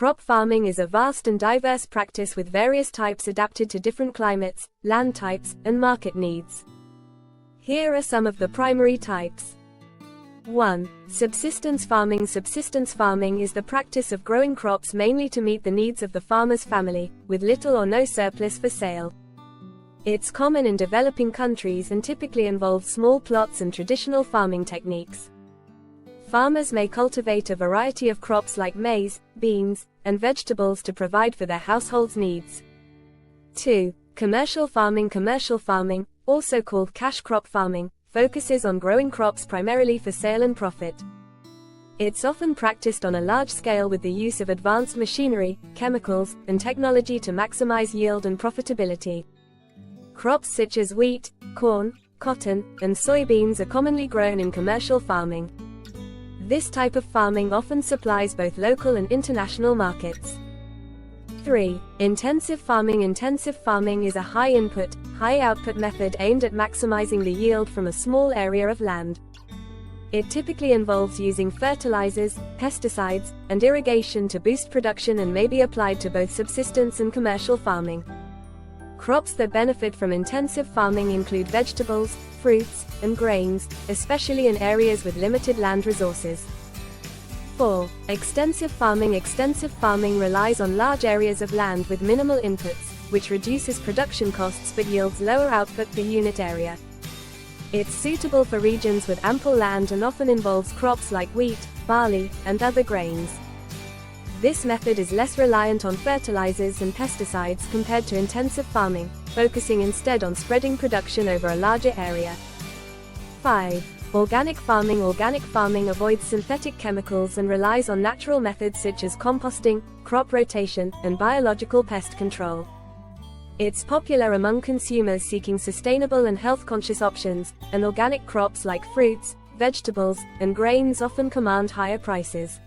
Crop farming is a vast and diverse practice with various types adapted to different climates, land types, and market needs. Here are some of the primary types. 1. Subsistence farming. Subsistence farming is the practice of growing crops mainly to meet the needs of the farmer's family, with little or no surplus for sale. It's common in developing countries and typically involves small plots and traditional farming techniques. Farmers may cultivate a variety of crops like maize, beans, and vegetables to provide for their household's needs. 2. Commercial farming. Commercial farming, also called cash crop farming, focuses on growing crops primarily for sale and profit. It's often practiced on a large scale with the use of advanced machinery, chemicals, and technology to maximize yield and profitability. Crops such as wheat, corn, cotton, and soybeans are commonly grown in commercial farming. This type of farming often supplies both local and international markets. 3. Intensive farming. Intensive farming is a high-input, high-output method aimed at maximizing the yield from a small area of land. It typically involves using fertilizers, pesticides, and irrigation to boost production and may be applied to both subsistence and commercial farming. Crops that benefit from intensive farming include vegetables, fruits, and grains, especially in areas with limited land resources. 4. Extensive farming. Extensive farming relies on large areas of land with minimal inputs, which reduces production costs but yields lower output per unit area. It's suitable for regions with ample land and often involves crops like wheat, barley, and other grains. This method is less reliant on fertilizers and pesticides compared to intensive farming, focusing instead on spreading production over a larger area. 5. Organic farming. Organic farming avoids synthetic chemicals and relies on natural methods such as composting, crop rotation, and biological pest control. It's popular among consumers seeking sustainable and health-conscious options, and organic crops like fruits, vegetables, and grains often command higher prices.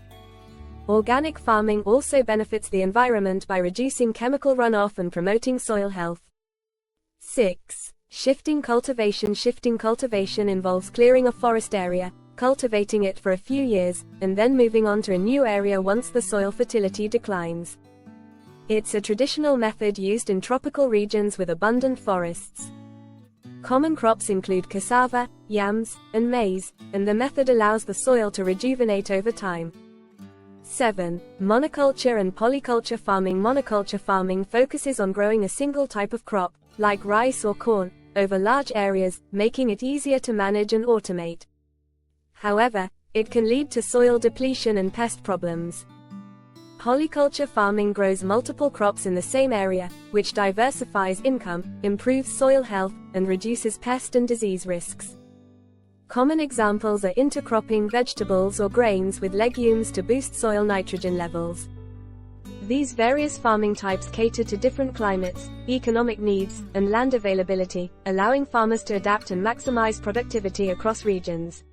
Organic farming also benefits the environment by reducing chemical runoff and promoting soil health. 6. Shifting cultivation. Shifting cultivation involves clearing a forest area, cultivating it for a few years, and then moving on to a new area once the soil fertility declines. It's a traditional method used in tropical regions with abundant forests. Common crops include cassava, yams, and maize, and the method allows the soil to rejuvenate over time. 7. Monoculture and polyculture farming. Monoculture farming focuses on growing a single type of crop, like rice or corn, over large areas, making it easier to manage and automate. However, it can lead to soil depletion and pest problems. Polyculture farming grows multiple crops in the same area, which diversifies income, improves soil health, and reduces pest and disease risks. Common examples are intercropping vegetables or grains with legumes to boost soil nitrogen levels. These various farming types cater to different climates, economic needs, and land availability, allowing farmers to adapt and maximize productivity across regions.